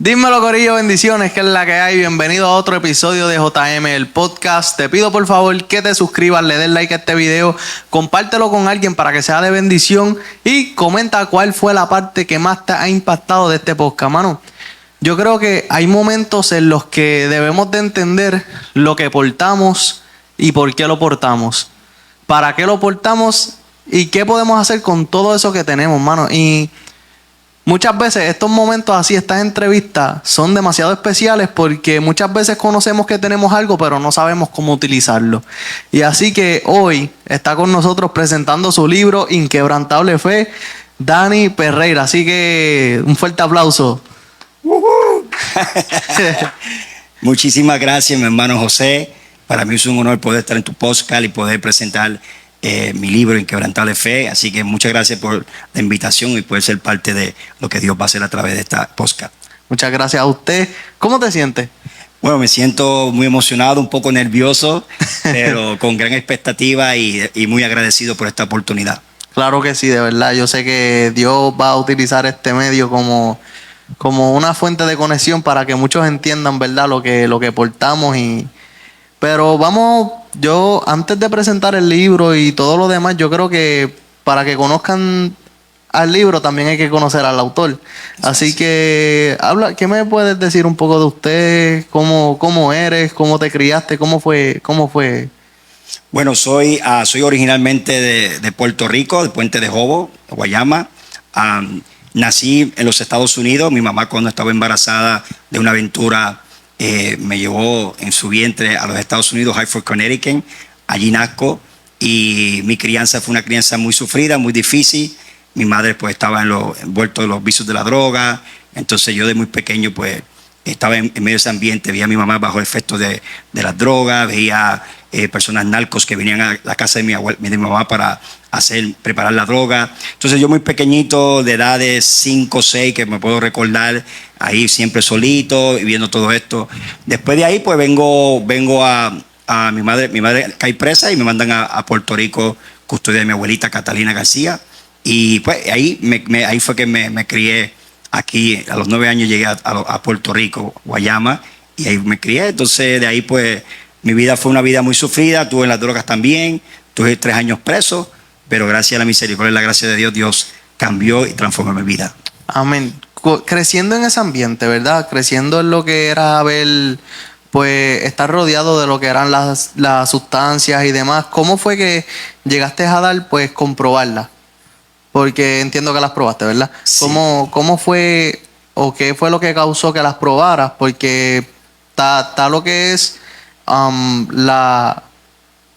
Dímelo, corillo, bendiciones, que es la que hay. Bienvenido a otro episodio de JM, el podcast. Te pido por favor que te suscribas, le des like a este video, compártelo con alguien para que sea de bendición y comenta cuál fue la parte que más te ha impactado de este podcast, mano. Yo creo que hay momentos en los que debemos de entender lo que portamos y por qué lo portamos. Para qué lo portamos y qué podemos hacer con todo eso que tenemos, mano. Y muchas veces estos momentos así, estas entrevistas, son demasiado especiales porque muchas veces conocemos que tenemos algo, pero no sabemos cómo utilizarlo. Y así que hoy está con nosotros presentando su libro Inquebrantable Fe, Dani Perreira. Así que un fuerte aplauso. Muchísimas gracias, mi hermano José. Para mí es un honor poder estar en tu podcast y poder presentar mi libro Inquebrantable Fe. Así que muchas gracias por la invitación y poder ser parte de lo que Dios va a hacer a través de esta podcast. Muchas gracias a usted. ¿Cómo te sientes? Bueno, me siento muy emocionado, un poco nervioso, pero con gran expectativa y muy agradecido por esta oportunidad. Claro que sí, de verdad. Yo sé que Dios va a utilizar este medio como una fuente de conexión para que muchos entiendan, ¿verdad?, lo que portamos. Pero vamos, yo antes de presentar el libro y todo lo demás, yo creo que para que conozcan al libro también hay que conocer al autor. Así que, ¿qué me puedes decir un poco de usted? ¿Cómo eres? ¿Cómo te criaste? ¿Cómo fue? Bueno, soy originalmente de Puerto Rico, de Puente de Jobo, Guayama. Nací en los Estados Unidos. Mi mamá, cuando estaba embarazada de una aventura, me llevó en su vientre a los Estados Unidos, Hartford, Connecticut. Allí nazco y mi crianza fue una crianza muy sufrida, muy difícil. Mi madre pues estaba envuelto en los vicios de la droga. Entonces yo de muy pequeño pues estaba en medio de ese ambiente. Veía a mi mamá bajo el efecto de las drogas, veía personas narcos que venían a la casa de mi mamá para preparar la droga. Entonces yo muy pequeñito, de edad de 5 o 6, que me puedo recordar, ahí siempre solito y viendo todo esto. Después de ahí pues vengo a mi madre cae presa y me mandan a Puerto Rico, custodia de mi abuelita Catalina García. Y pues ahí fue que me crié aquí. A los 9 años llegué a Puerto Rico, Guayama, y ahí me crié. Entonces de ahí pues mi vida fue una vida muy sufrida. Tuve en las drogas también, tuve 3 años preso, pero gracias a la misericordia y la gracia de Dios, Dios cambió y transformó mi vida. Amén. Creciendo en ese ambiente, ¿verdad? Creciendo en lo que era pues estar rodeado de lo que eran las sustancias y demás. ¿Cómo fue que llegaste a dar, pues, comprobarlas? Porque entiendo que las probaste, ¿verdad? Sí. ¿Cómo fue o qué fue lo que causó que las probaras? Porque está lo que es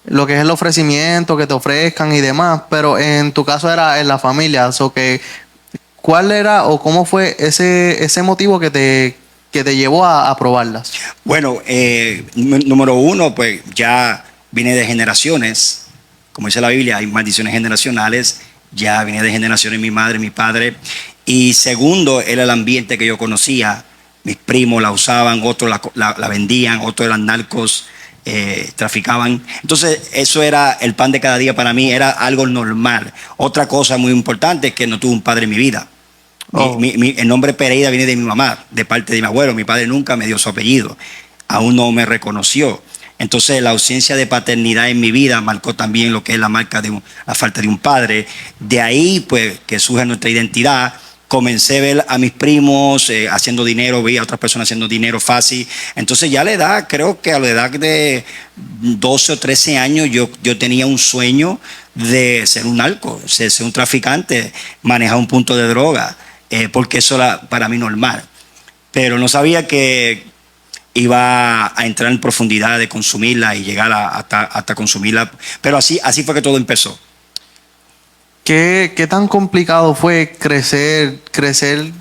lo que es el ofrecimiento, que te ofrezcan y demás, pero en tu caso era en la familia. ¿Cuál era o cómo fue ese motivo que te llevó a probarlas? Bueno, número uno, pues ya vine de generaciones. Como dice la Biblia, hay maldiciones generacionales. Ya vine de generaciones, mi madre, mi padre. Y segundo, era el ambiente que yo conocía. Mis primos la usaban, otros la vendían, otros eran narcos, traficaban. Entonces eso era el pan de cada día para mí, era algo normal. Otra cosa muy importante es que no tuve un padre en mi vida. El nombre Pereira viene de mi mamá, de parte de mi abuelo. Mi padre nunca me dio su apellido, aún no me reconoció. Entonces la ausencia de paternidad en mi vida marcó también lo que es la marca de la falta de un padre. De ahí pues que surge nuestra identidad. Comencé a ver a mis primos haciendo dinero, veía a otras personas haciendo dinero fácil. Entonces ya a la edad, creo que a la edad de 12 o 13 años yo tenía un sueño de ser un narco, ser un traficante, manejar un punto de droga, porque eso era para mí normal. Pero no sabía que iba a entrar en profundidad de consumirla y llegar hasta consumirla. Pero así fue que todo empezó. ¿Qué tan complicado fue crecer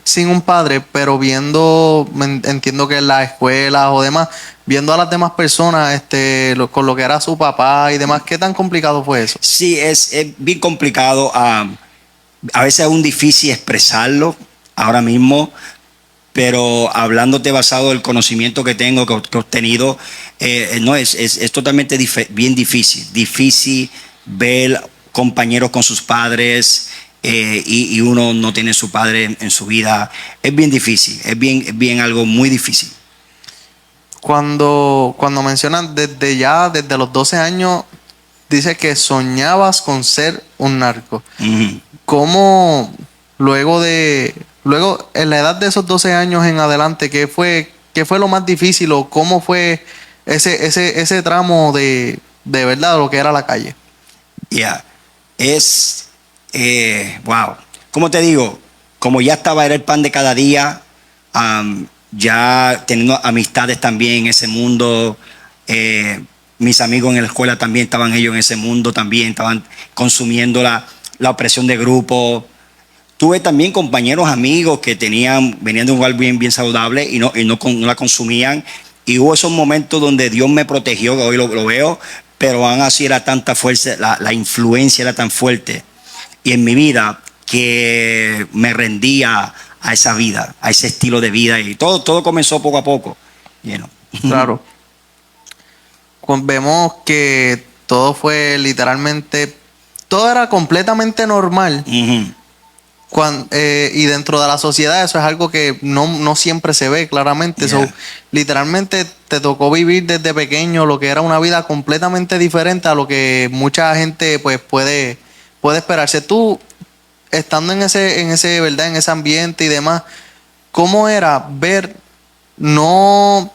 sin un padre, pero entiendo que en las escuelas o demás, viendo a las demás personas con lo que era su papá y demás? ¿Qué tan complicado fue eso? Sí, es bien complicado. A veces es aún difícil expresarlo ahora mismo, pero hablándote basado en el conocimiento que tengo, que he obtenido, no es totalmente bien difícil ver compañeros con sus padres y uno no tiene su padre en su vida. Es bien difícil, es bien algo muy difícil. Cuando mencionan desde los 12 años, dice que soñabas con ser un narco. Ujú. ¿Cómo luego en la edad de esos 12 años en adelante, qué fue lo más difícil o cómo fue ese tramo de verdad lo que era la calle? Ya, wow. Como te digo, como ya estaba, era el pan de cada día, ya teniendo amistades también en ese mundo, mis amigos en la escuela también estaban ellos en ese mundo, también estaban consumiendo la opresión de grupo. Tuve también compañeros, amigos que venían de un lugar bien saludable y no la consumían. Y hubo esos momentos donde Dios me protegió, que hoy lo veo, pero aún así era tanta fuerza, la influencia era tan fuerte y en mi vida que me rendía a esa vida, a ese estilo de vida. Y todo comenzó poco a poco. You know. Claro. Vemos que todo fue literalmente, todo era completamente normal. Ujú. Y dentro de la sociedad eso es algo que no siempre se ve claramente. Yeah. So, literalmente te tocó vivir desde pequeño lo que era una vida completamente diferente a lo que mucha gente pues puede esperarse. Tú, estando ¿verdad? En ese ambiente y demás, ¿cómo era ver no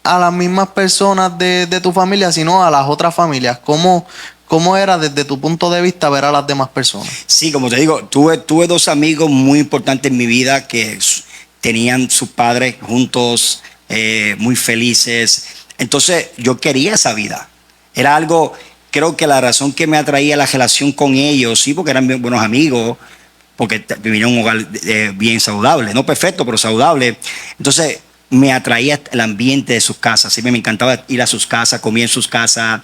a las mismas personas de tu familia, sino a las otras familias? ¿Cómo era desde tu punto de vista ver a las demás personas? Sí, como te digo, tuve dos amigos muy importantes en mi vida que tenían sus padres juntos, muy felices. Entonces yo quería esa vida. Era algo, creo que la razón que me atraía la relación con ellos, sí, porque eran bien buenos amigos, porque vivía en un hogar bien saludable, no perfecto, pero saludable. Entonces me atraía el ambiente de sus casas, ¿sí? Me encantaba ir a sus casas, comía en sus casas,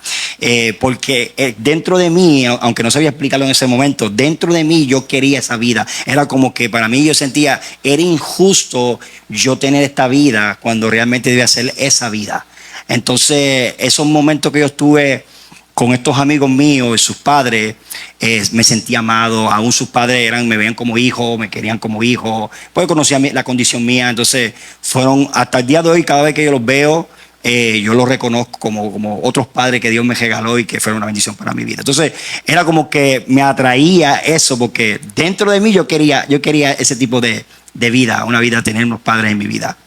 porque dentro de mí, aunque no sabía explicarlo en ese momento, dentro de mí yo quería esa vida. Era como que para mí yo sentía, era injusto yo tener esta vida cuando realmente debía ser esa vida. Entonces, esos momentos que yo estuve con estos amigos míos y sus padres, me sentía amado. Aún sus padres me veían como hijo, me querían como hijo, pues conocían la condición mía. Entonces fueron, hasta el día de hoy, cada vez que yo los veo, yo los reconozco como otros padres que Dios me regaló y que fueron una bendición para mi vida. Entonces era como que me atraía eso, porque dentro de mí yo quería ese tipo de vida, una vida, tener unos padres en mi vida.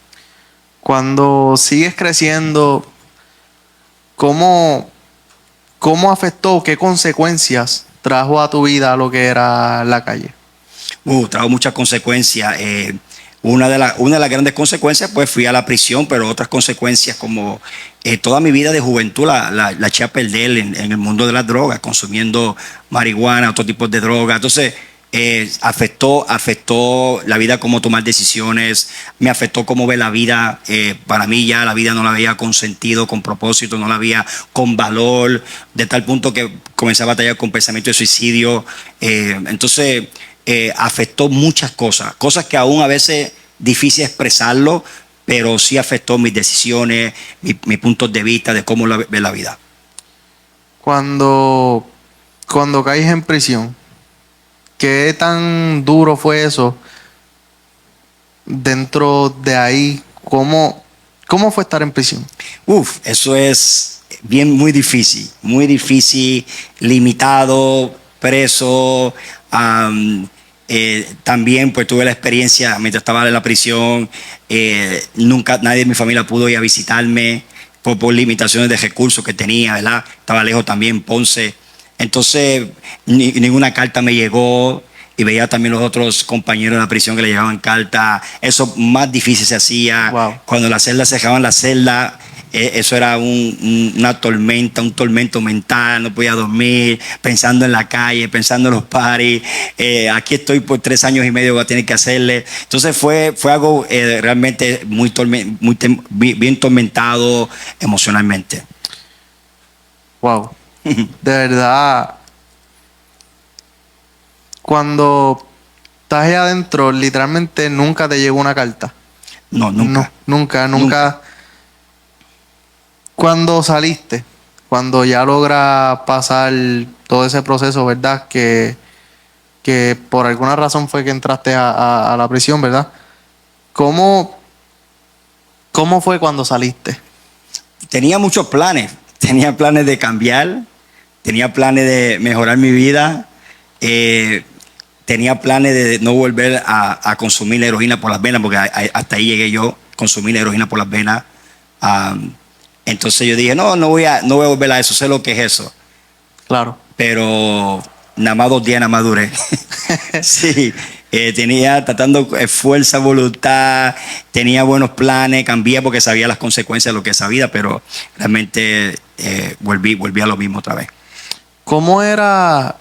Cuando sigues creciendo, ¿cómo afectó, qué consecuencias trajo a tu vida lo que era la calle? Trajo muchas consecuencias. Una de las grandes consecuencias, pues fui a la prisión, pero otras consecuencias como toda mi vida de juventud la eché a perder en el mundo de las drogas, consumiendo marihuana, otro tipo de drogas. Entonces, afectó la vida, cómo tomar decisiones, me afectó cómo ver la vida. Para mí ya la vida no la veía con sentido, con propósito, no la veía con valor, de tal punto que comencé a batallar con pensamiento de suicidio. Entonces, afectó muchas cosas que aún a veces difícil expresarlo, pero sí afectó mis decisiones, mis puntos de vista de cómo ver la vida. Cuando caes en prisión, ¿qué tan duro fue eso dentro de ahí? ¿Cómo fue estar en prisión? Eso es muy difícil, limitado, preso. También pues tuve la experiencia mientras estaba en la prisión, nunca nadie de mi familia pudo ir a visitarme por limitaciones de recursos que tenía, ¿verdad? Estaba lejos también, Ponce. Entonces ninguna carta me llegó y veía también los otros compañeros de la prisión que le llegaban cartas. Eso más difícil se hacía. Wow. Cuando las celdas cerraban la celda, eso era una tormenta, un tormento mental. No podía dormir, pensando en la calle, pensando en los paris. Aquí estoy por 3 años y medio, voy a tener que hacerle. Entonces fue algo realmente bien tormentado emocionalmente. Wow. De verdad, cuando estás ahí adentro, literalmente nunca te llegó una carta. No, nunca. No, nunca. Cuando saliste, cuando ya logras pasar todo ese proceso, ¿verdad? Que que por alguna razón fue que entraste a la prisión, ¿verdad? ¿Cómo fue cuando saliste? Tenía muchos planes. Tenía planes de cambiar, tenía planes de mejorar mi vida, tenía planes de no volver a consumir la heroína por las venas, porque hasta ahí llegué yo, consumir la heroína por las venas. Entonces yo dije, no voy a volver a eso, sé lo que es eso. Claro. Pero nada más 2 días, nada más duré. Sí, tenía tratando fuerza, voluntad, tenía buenos planes, cambié porque sabía las consecuencias de lo que es esa vida, pero realmente volví a lo mismo otra vez. ¿Cómo era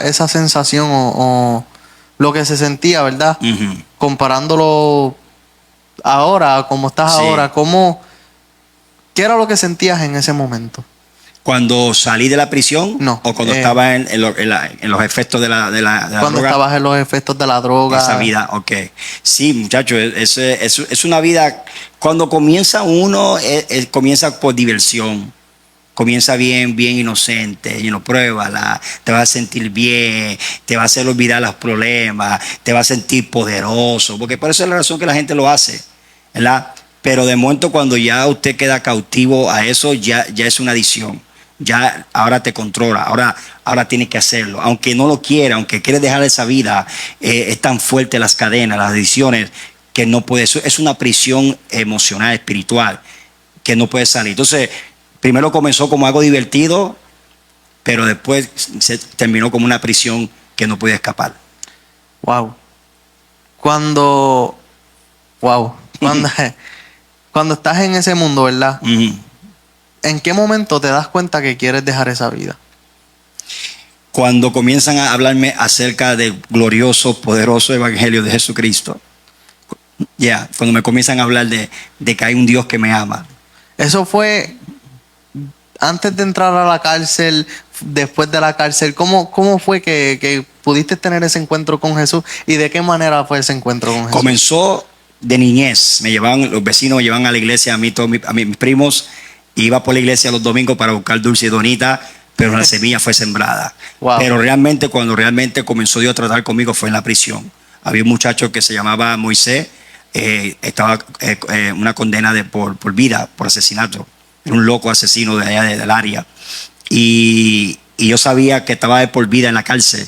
esa sensación o lo que se sentía, verdad? Ujú. Comparándolo ahora, como estás Sí. ahora, ¿qué era lo que sentías en ese momento? Cuando salí de la prisión, No, o cuando estaba en los efectos de la Cuando droga, estabas en los efectos de la droga. esa vida, ok. Sí, muchachos, es una vida, cuando comienza uno, comienza por diversión. Comienza bien inocente, y no pruébala, te vas a sentir bien, te va a hacer olvidar los problemas, te va a sentir poderoso, porque por eso es la razón que la gente lo hace, ¿verdad? Pero de momento cuando ya usted queda cautivo a eso, ya es una adicción. Ya ahora te controla, ahora tienes que hacerlo. Aunque no lo quiera, aunque quieres dejar esa vida, es tan fuerte las cadenas, las adicciones, que no puedes, es una prisión emocional, espiritual, que no puedes salir. Entonces, primero comenzó como algo divertido, pero después se terminó como una prisión que no podía escapar. Wow. Cuando estás en ese mundo, ¿verdad? Ujú. ¿En qué momento te das cuenta que quieres dejar esa vida? Cuando comienzan a hablarme acerca del glorioso, poderoso evangelio de Jesucristo. Cuando me comienzan a hablar de que hay un Dios que me ama. Eso fue antes de entrar a la cárcel, después de la cárcel. ¿Cómo fue que pudiste tener ese encuentro con Jesús y de qué manera fue ese encuentro con Jesús? Comenzó de niñez. Los vecinos me llevaban a la iglesia, a mis primos. Iba por la iglesia los domingos para buscar dulce y donita, pero la semilla fue sembrada. Wow. Pero cuando realmente comenzó Dios a tratar conmigo fue en la prisión. Había un muchacho que se llamaba Moisés, estaba una condena por vida, por asesinato. Era un loco asesino de allá del área. Y yo sabía que estaba de por vida en la cárcel,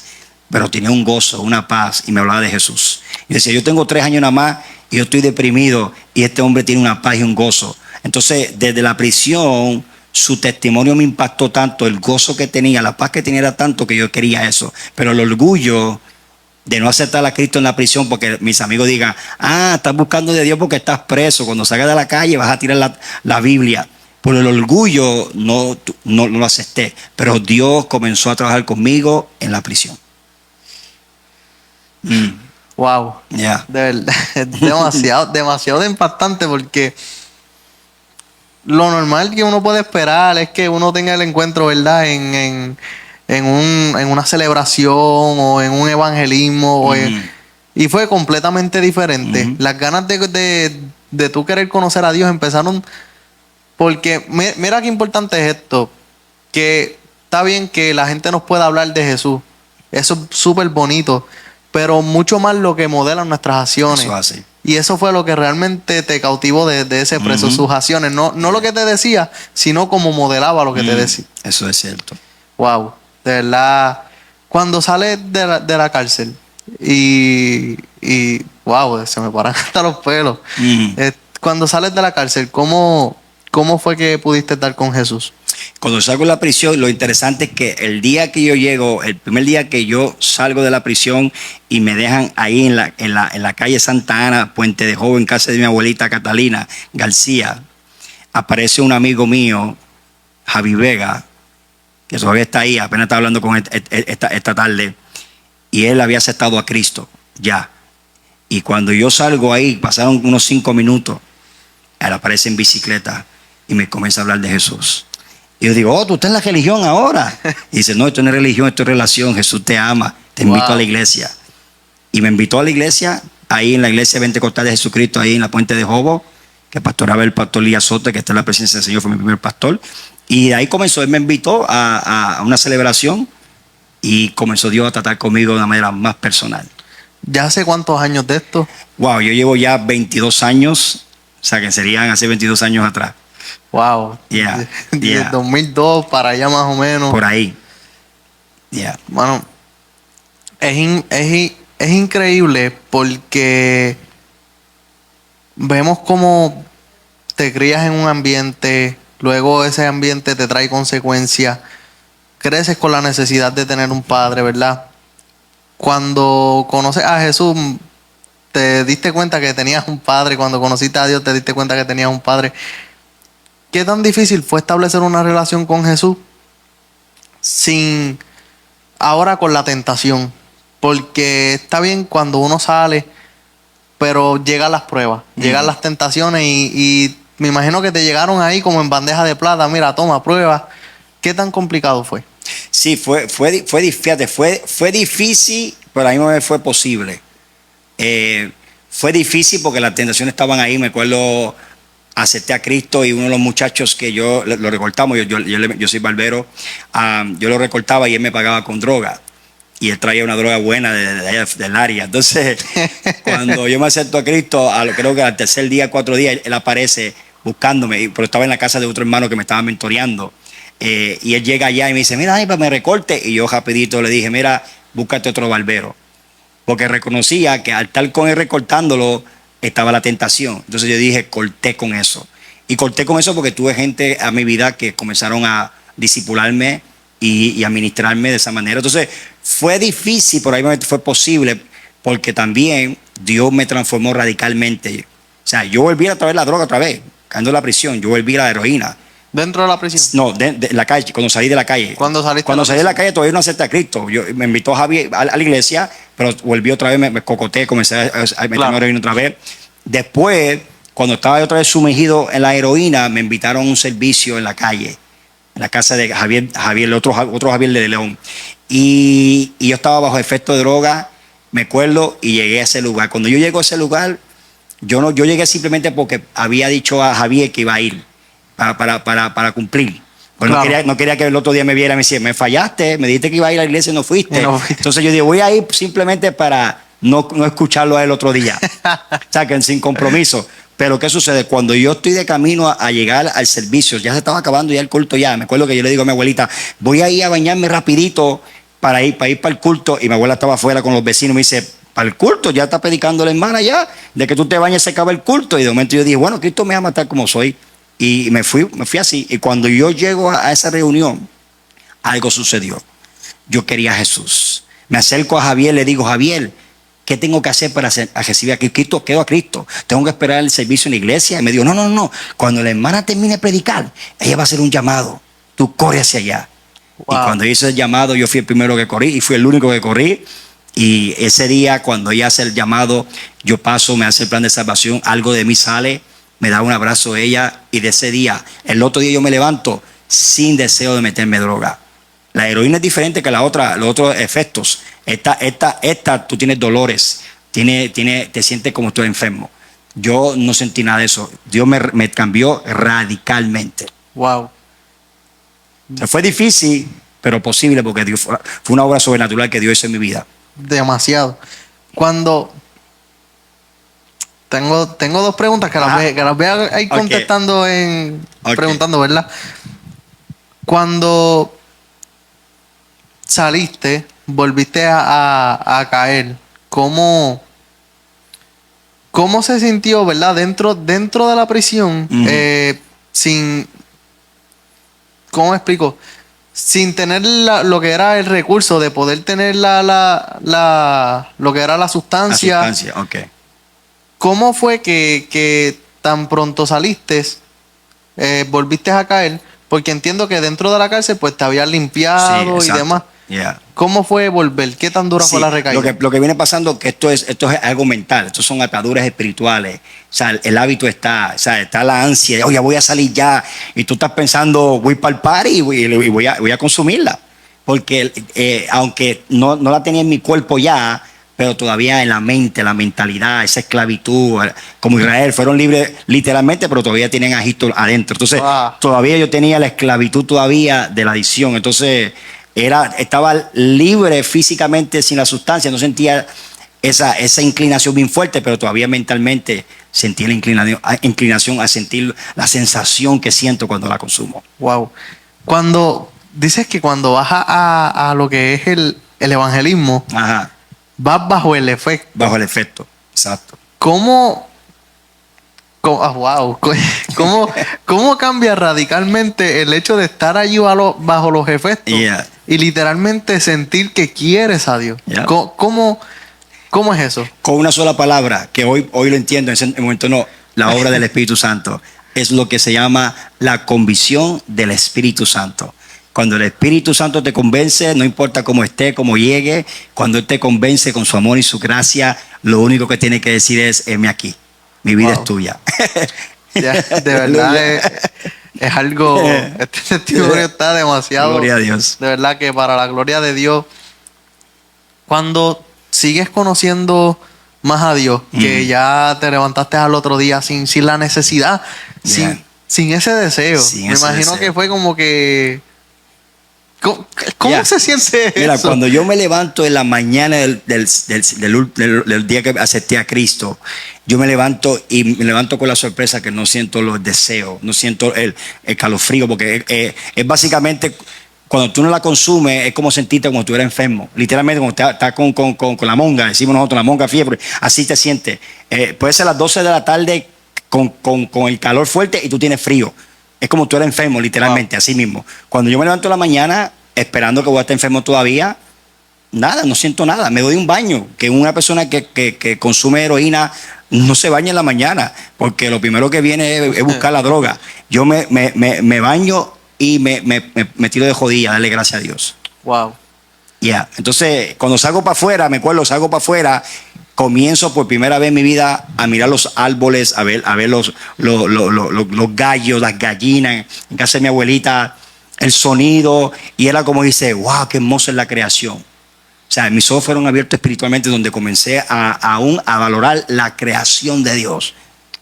pero tenía un gozo, una paz, y me hablaba de Jesús. Y decía, yo tengo 3 años nada más y yo estoy deprimido, y este hombre tiene una paz y un gozo. Entonces, desde la prisión, su testimonio me impactó tanto, el gozo que tenía, la paz que tenía era tanto que yo quería eso. Pero el orgullo de no aceptar a Cristo en la prisión, porque mis amigos digan, estás buscando de Dios porque estás preso, cuando salgas de la calle vas a tirar la Biblia. Por el orgullo no lo acepté, pero Dios comenzó a trabajar conmigo en la prisión. Wow. Yeah. De verdad, es demasiado impactante, porque lo normal que uno puede esperar es que uno tenga el encuentro, ¿verdad? En una celebración o en un evangelismo. Y fue completamente diferente. Las ganas de tú querer conocer a Dios empezaron. Porque mira qué importante es esto. Que está bien que la gente nos pueda hablar de Jesús. Eso es súper bonito. Pero mucho más lo que modelan nuestras acciones. Eso hace. Y eso fue lo que realmente te cautivó de ese preso, sus acciones. No lo que te decía, sino como modelaba lo que te decía. Eso es cierto. Wow, de verdad. Cuando sales de la cárcel y wow, se me paran hasta los pelos. Cuando sales de la cárcel, ¿cómo fue que pudiste estar con Jesús? Cuando salgo de la prisión, lo interesante es que el día que yo llego, el primer día que yo salgo de la prisión y me dejan ahí en la calle Santa Ana, Puente de Joven, en casa de mi abuelita Catalina García, aparece un amigo mío, Javi Vega, que todavía está ahí, apenas está hablando con esta tarde, y él había aceptado a Cristo ya. Y cuando yo salgo ahí, pasaron unos 5 minutos, él aparece en bicicleta y me comienza a hablar de Jesús. Y yo digo, tú estás en la religión ahora. Y dice, no, esto no es religión, esto es relación. Jesús te ama, te invito a la iglesia. Y me invitó a la iglesia, ahí en la iglesia Pentecostal de Jesucristo, ahí en la Puente de Jobo, que pastoraba el pastor Lía Sote, que está en la presencia del Señor, fue mi primer pastor. Y de ahí comenzó, él me invitó a una celebración y comenzó Dios a tratar conmigo de una manera más personal. ¿Ya hace cuántos años de esto? Wow, yo llevo ya 22 años, o sea que serían hace 22 años atrás. Wow. Yeah, De yeah. 2002 para allá más o menos. Por ahí. Yeah. Bueno, es increíble porque vemos cómo te crías en un ambiente, luego ese ambiente te trae consecuencias, creces con la necesidad de tener un padre, ¿verdad? Cuando conoces a Jesús, te diste cuenta que tenías un padre, cuando conociste a Dios te diste cuenta que tenías un padre. ¿Qué tan difícil fue establecer una relación con Jesús sin ahora con la tentación? Porque está bien cuando uno sale, pero llegan las pruebas, llegan las tentaciones y me imagino que te llegaron ahí como en bandeja de plata. Mira, toma, prueba. ¿Qué tan complicado fue? Sí, fíjate, fue difícil, pero a mí me fue posible. Fue difícil porque las tentaciones estaban ahí. Me acuerdo, acepté a Cristo y uno de los muchachos que yo lo recortamos, yo soy barbero, yo lo recortaba y él me pagaba con droga. Y él traía una droga buena del área. Entonces, cuando yo me acepto a Cristo, creo que al tercer día, 4 días, él aparece buscándome, pero estaba en la casa de otro hermano que me estaba mentoreando. Y él llega allá y me dice, mira, ay, pues me recorte. Y yo rapidito le dije, mira, búscate otro barbero. Porque reconocía que al estar con él recortándolo, estaba la tentación. Entonces yo dije, corté con eso. Y corté con eso porque tuve gente a mi vida que comenzaron a discipularme y a ministrarme de esa manera. Entonces fue difícil, pero ahí fue posible, porque también Dios me transformó radicalmente. O sea, yo volví a traer la droga otra vez, cayendo en la prisión, yo volví a la heroína. ¿Dentro de la prisión? No, de la calle, cuando salí de la calle. Cuando salí de la calle todavía no acepté a Cristo. Me invitó Javier a la iglesia, pero volví otra vez, me cocoté, comencé a meterme heroína otra vez. Después, cuando estaba otra vez sumergido en la heroína, me invitaron a un servicio en la calle, en la casa de Javier, el otro Javier de León. Y yo estaba bajo efecto de droga, me acuerdo, y llegué a ese lugar. Cuando yo llego a ese lugar, yo llegué simplemente porque había dicho a Javier que iba a ir para cumplir. Pues claro. no quería que el otro día me viera y me decía, me fallaste, me dijiste que iba a ir a la iglesia y no fuiste. Entonces yo digo, voy a ir simplemente para no escucharlo a él otro día. O sea, que sin compromiso. Pero ¿qué sucede? Cuando yo estoy de camino a llegar al servicio, ya se estaba acabando ya el culto ya. Me acuerdo que yo le digo a mi abuelita, voy a ir a bañarme rapidito para ir para el culto. Y mi abuela estaba afuera con los vecinos y me dice, para el culto, ya está predicando la hermana ya, de que tú te bañes se acaba el culto. Y de momento yo dije, bueno, Cristo me va a matar como soy. Y me fui así. Y cuando yo llego a esa reunión, algo sucedió. Yo quería a Jesús. Me acerco a Javier, le digo, Javier, ¿qué tengo que hacer para recibir a Cristo? Quedo a Cristo. Tengo que esperar el servicio en la iglesia. Y me dijo, no. Cuando la hermana termine de predicar, ella va a hacer un llamado. Tú corre hacia allá. Wow. Y cuando hice el llamado, yo fui el primero que corrí y fui el único que corrí. Y ese día, cuando ella hace el llamado, yo paso, me hace el plan de salvación, algo de mí sale, me da un abrazo a ella. Y de ese día, el otro día yo me levanto sin deseo de meterme droga. La heroína es diferente que los otros efectos. Esta, tú tienes dolores, te sientes como tú eres enfermo. Yo no sentí nada de eso. Dios me cambió radicalmente. Wow. O sea, fue difícil, pero posible, porque Dios, fue una obra sobrenatural que Dios hizo en mi vida. Demasiado. Cuando tengo 2 preguntas que las voy a ir contestando preguntando, ¿verdad? Cuando saliste, volviste a caer, ¿cómo se sintió, verdad? Dentro de la prisión, ¿cómo explico? Sin tener lo que era el recurso de poder tener lo que era la sustancia. La sustancia, ok. ¿Cómo fue que tan pronto saliste, volviste a caer? Porque entiendo que dentro de la cárcel pues te habías limpiado y demás. Yeah. ¿Cómo fue volver? ¿Qué tan dura fue la recaída? Lo que viene pasando es que esto es algo mental. Estos son ataduras espirituales. O sea, el hábito está la ansia de, oye, voy a salir ya. Y tú estás pensando, voy para el party y voy a consumirla. Porque aunque no la tenía en mi cuerpo ya, pero todavía en la mente, la mentalidad, esa esclavitud, como Israel, fueron libres literalmente, pero todavía tienen a Egipto adentro. Entonces, todavía yo tenía la esclavitud todavía de la adicción. Entonces, estaba libre físicamente sin la sustancia, no sentía esa inclinación bien fuerte, pero todavía mentalmente sentí la inclinación a sentir la sensación que siento cuando la consumo. Wow. Cuando dices que cuando vas a lo que es el evangelismo, Ajá, vas bajo el efecto. bajo el efecto, exacto. Wow. ¿Cómo cambia radicalmente el hecho de estar allí bajo los efectos Yeah. y literalmente sentir que quieres a Dios? Yeah. ¿Cómo es eso? Con una sola palabra, que hoy lo entiendo, en ese momento no, la obra del Espíritu Santo, es lo que se llama la convicción del Espíritu Santo. Cuando el Espíritu Santo te convence, no importa cómo esté, cómo llegue, cuando Él te convence con su amor y su gracia, lo único que tiene que decir es, heme aquí, mi vida Wow. es tuya. Ya, de verdad es algo, este testimonio está demasiado, Gloria a Dios. de verdad que para la gloria de Dios, cuando sigues conociendo más a Dios, que ya te levantaste al otro día sin la necesidad, Yeah. sin ese deseo. Sin Me ese imagino deseo. que fue como que... ¿Cómo Yeah. se siente Mira, eso? cuando yo me levanto en la mañana del día que acepté a Cristo, yo me levanto y me levanto con la sorpresa que no siento los deseos, no siento el calofrío, porque es básicamente, cuando tú no la consumes, es como sentirte como tú eres enfermo. Literalmente, cuando estás con la monga, decimos nosotros, la monga fiebre, así te sientes. Puede ser las 12 de la tarde con el calor fuerte y tú tienes frío. Es como tú eres enfermo, literalmente, así mismo. Cuando yo me levanto en la mañana, esperando que voy a estar enfermo todavía, nada, no siento nada. Me doy un baño, que una persona que consume heroína no se baña en la mañana, porque lo primero que viene es buscar la droga. Yo me baño y me tiro de jodilla, darle gracias a Dios. Wow. Yeah. Entonces, cuando salgo para afuera, me acuerdo, salgo para afuera, comienzo por primera vez en mi vida a mirar los árboles, a ver los gallos, las gallinas, en casa de mi abuelita, el sonido, y era como dice, wow, qué hermosa es la creación. O sea, mis ojos fueron abiertos espiritualmente, donde comencé a valorar la creación de Dios.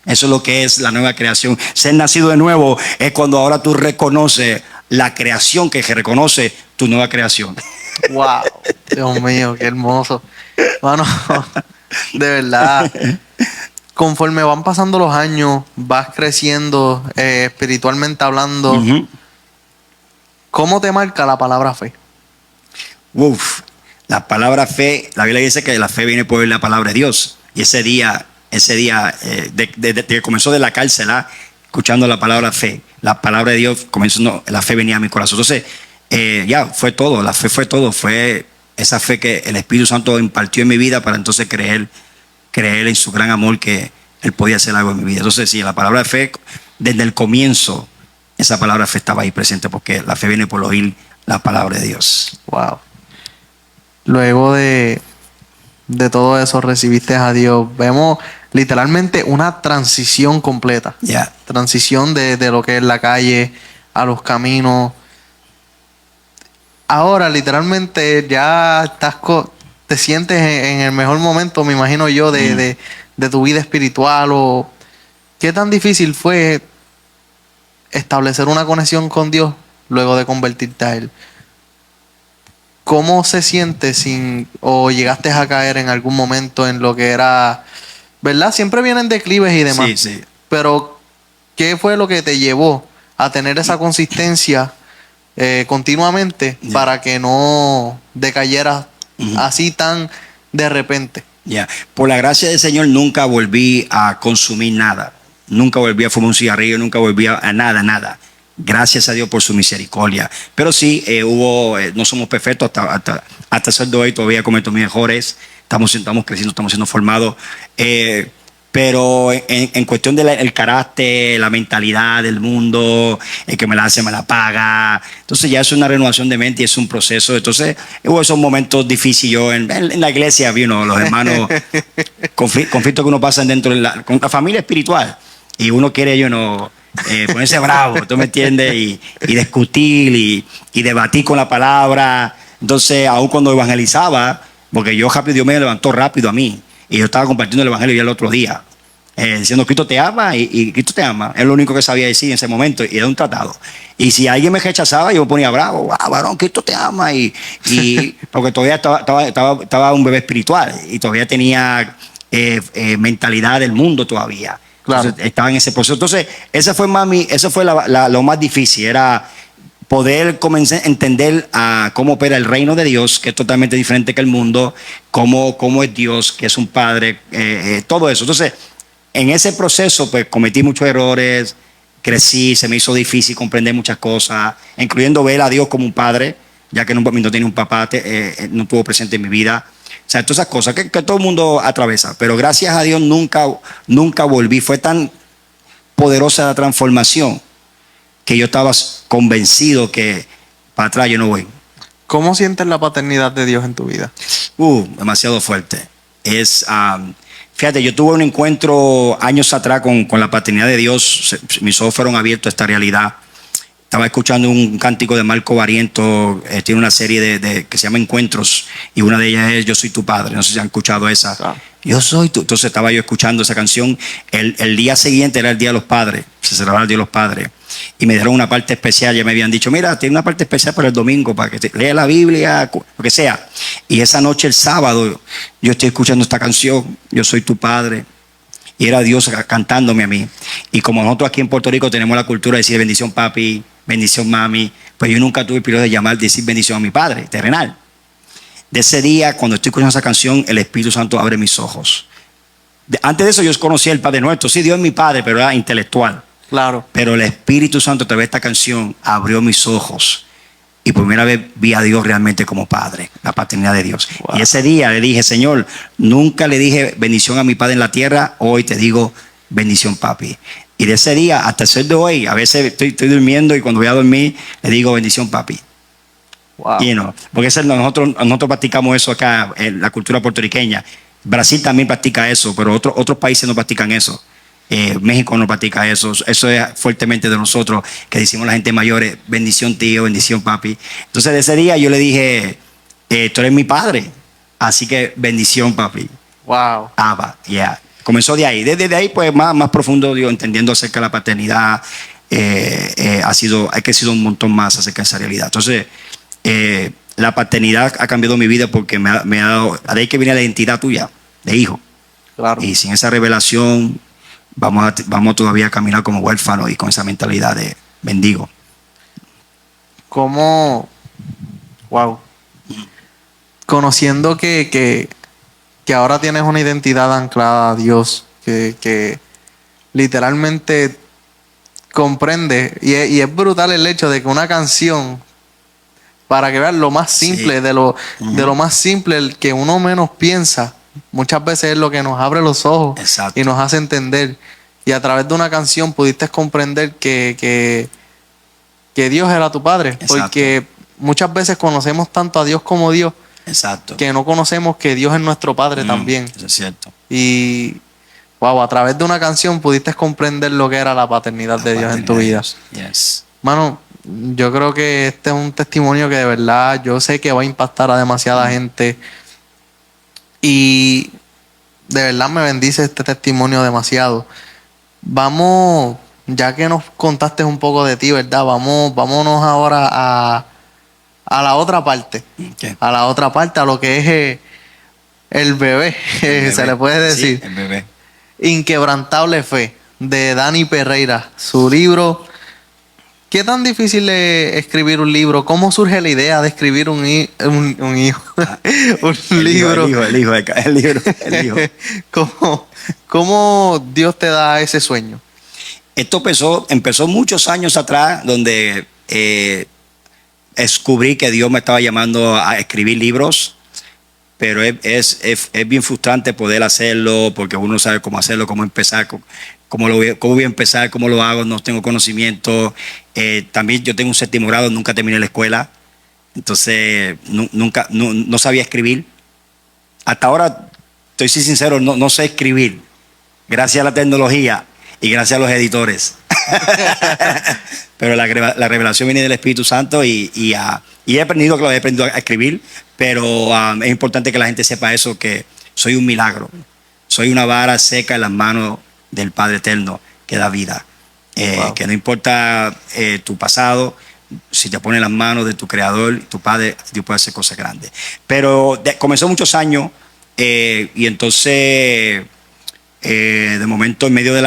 Eso es lo que es la nueva creación. Ser nacido de nuevo es cuando ahora tú reconoces la creación que reconoce tu nueva creación. Wow. Dios mío, qué hermoso. Mano, de verdad. Conforme van pasando los años, vas creciendo espiritualmente hablando. Ujú. ¿Cómo te marca la palabra fe? Uf, la palabra fe, la Biblia dice que la fe viene por la palabra de Dios. Y ese día de que comenzó de la cárcel, escuchando la palabra fe, la palabra de Dios, la fe venía a mi corazón. Entonces, ya fue todo, la fe fue todo, fue esa fe que el Espíritu Santo impartió en mi vida para entonces creer en su gran amor que Él podía hacer algo en mi vida. Entonces, sí, la palabra de fe, desde el comienzo, esa palabra de fe estaba ahí presente, porque la fe viene por oír la palabra de Dios. Wow. Luego de todo eso recibiste a Dios. Vemos literalmente una transición completa. Ya. Transición de lo que es la calle a los caminos. Ahora literalmente ya te sientes en el mejor momento, me imagino yo, de tu vida espiritual. O ¿qué tan difícil fue establecer una conexión con Dios luego de convertirte a Él? ¿Cómo se siente o llegaste a caer en algún momento en lo que era, ¿verdad? Siempre vienen declives y demás. Sí, sí. Pero, ¿qué fue lo que te llevó a tener esa consistencia continuamente para que no decayeras así tan de repente? Ya. Por la gracia del Señor nunca volví a consumir nada. Nunca volví a fumar un cigarrillo, nunca volví a nada. Gracias a Dios por su misericordia. Pero sí, no somos perfectos, hasta ser de hoy todavía cometo mis errores. Estamos creciendo, estamos siendo formados. Pero en cuestión del carácter, la mentalidad del mundo, el que me la hace, me la paga. Entonces ya es una renovación de mente y es un proceso. Entonces hubo esos momentos difíciles. Yo en la iglesia, los hermanos, conflictos que uno pasa dentro de con la familia espiritual. Y uno quiere, ponerse bravo, ¿tú me entiendes? Y discutir y debatir con la palabra. Entonces, aún cuando evangelizaba, porque Dios me levantó rápido a mí, y yo estaba compartiendo el evangelio ya el otro día. diciendo Cristo te ama y Cristo te ama. Es lo único que sabía decir en ese momento y era un tratado. Y si alguien me rechazaba, yo me ponía bravo, varón, Cristo te ama. Porque todavía estaba un bebé espiritual y todavía tenía mentalidad del mundo todavía. Claro. Entonces, estaba en ese proceso. Entonces, eso fue lo más difícil, era poder comenzar a entender cómo opera el reino de Dios, que es totalmente diferente que el mundo, cómo es Dios, que es un padre, todo eso. Entonces, en ese proceso, pues cometí muchos errores, crecí, se me hizo difícil comprender muchas cosas, incluyendo ver a Dios como un padre, ya que no tenía un papá, no estuvo presente en mi vida. O sea, todas esas cosas que todo el mundo atraviesa. Pero gracias a Dios nunca volví. Fue tan poderosa la transformación que yo estaba convencido que para atrás yo no voy. ¿Cómo sientes la paternidad de Dios en tu vida? Demasiado fuerte. Fíjate, yo tuve un encuentro años atrás con la paternidad de Dios. Mis ojos fueron abiertos a esta realidad. Estaba escuchando un cántico de Marco Barrientos, tiene una serie que se llama Encuentros, y una de ellas es Yo soy tu padre. No sé si han escuchado esa. Claro. Yo soy tu. Entonces estaba yo escuchando esa canción. El día siguiente era el Día de los Padres, se celebraba el Día de los Padres. Y me dieron una parte especial, ya me habían dicho, mira, tiene una parte especial para el domingo, para que lea la Biblia, lo que sea. Y esa noche, el sábado, yo estoy escuchando esta canción, Yo soy tu padre. Y era Dios cantándome a mí. Y como nosotros aquí en Puerto Rico tenemos la cultura de decir bendición papi, bendición mami, pues yo nunca tuve el privilegio de decir bendición a mi padre terrenal. De ese día, cuando estoy escuchando esa canción, el Espíritu Santo abre mis ojos. Antes de eso yo conocía el Padre Nuestro. Sí, Dios es mi Padre, pero era intelectual. Claro. Pero el Espíritu Santo a través de esta canción abrió mis ojos. Y por primera vez vi a Dios realmente como Padre, la paternidad de Dios. Wow. Y ese día le dije, Señor, nunca le dije bendición a mi Padre en la tierra, hoy te digo bendición papi. Y de ese día hasta el sol de hoy, a veces estoy durmiendo y cuando voy a dormir le digo bendición papi. Wow. Porque nosotros practicamos eso acá en la cultura puertorriqueña. Brasil también practica eso, pero otros países no practican eso. México no practica eso. Eso es fuertemente de nosotros, que decimos la gente mayores, bendición tío, bendición papi. Entonces de ese día yo le dije, tú eres mi padre, así que bendición papi. Wow. Abba, yeah. Comenzó de ahí. Desde ahí pues más profundo, digo, entendiendo acerca de la paternidad, ha crecido un montón más acerca de esa realidad. Entonces la paternidad ha cambiado mi vida porque me ha dado, de ahí que viene la identidad tuya de hijo. Claro. Y sin esa revelación vamos todavía a caminar como huérfanos y con esa mentalidad de mendigo. ¿Cómo? Wow. Conociendo que ahora tienes una identidad anclada a Dios, que literalmente comprende, y es brutal el hecho de que una canción, para que vean lo más simple, Sí. de lo más simple, el que uno menos piensa, muchas veces es lo que nos abre los ojos. Exacto. Y nos hace entender. Y a través de una canción pudiste comprender que Dios era tu padre. Exacto. Porque muchas veces conocemos tanto a Dios como Dios, Exacto. que no conocemos que Dios es nuestro padre también. Eso es cierto. Y wow, a través de una canción pudiste comprender lo que era la paternidad de Dios en tu vida. Yes. Mano, yo creo que este es un testimonio que de verdad yo sé que va a impactar a demasiada gente. Y de verdad me bendice este testimonio demasiado. Vamos, ya que nos contaste un poco de ti, ¿verdad? Vámonos ahora a la otra parte. Okay. A la otra parte, a lo que es el bebé, se le puede decir. Sí, el bebé. Inquebrantable Fe, de Dani Pereira. Su libro. ¿Qué tan difícil es escribir un libro? ¿Cómo surge la idea de escribir un hijo? Un libro. El hijo. ¿Cómo Dios te da ese sueño? Esto empezó muchos años atrás, donde descubrí que Dios me estaba llamando a escribir libros, pero es bien frustrante poder hacerlo, porque uno no sabe cómo hacerlo, cómo empezar, cómo voy a empezar, cómo lo hago, no tengo conocimiento. También yo tengo un 7º grado, nunca terminé la escuela, entonces no sabía escribir. Hasta ahora, estoy sincero, no sé escribir, gracias a la tecnología y gracias a los editores. Pero la revelación viene del Espíritu Santo y he aprendido a escribir, pero es importante que la gente sepa eso, que soy un milagro. Soy una vara seca en las manos del Padre Eterno que da vida. Wow. Que no importa tu pasado, si te pones las manos de tu Creador, tu Padre, Dios puede hacer cosas grandes. Pero comenzó muchos años y entonces de momento en medio de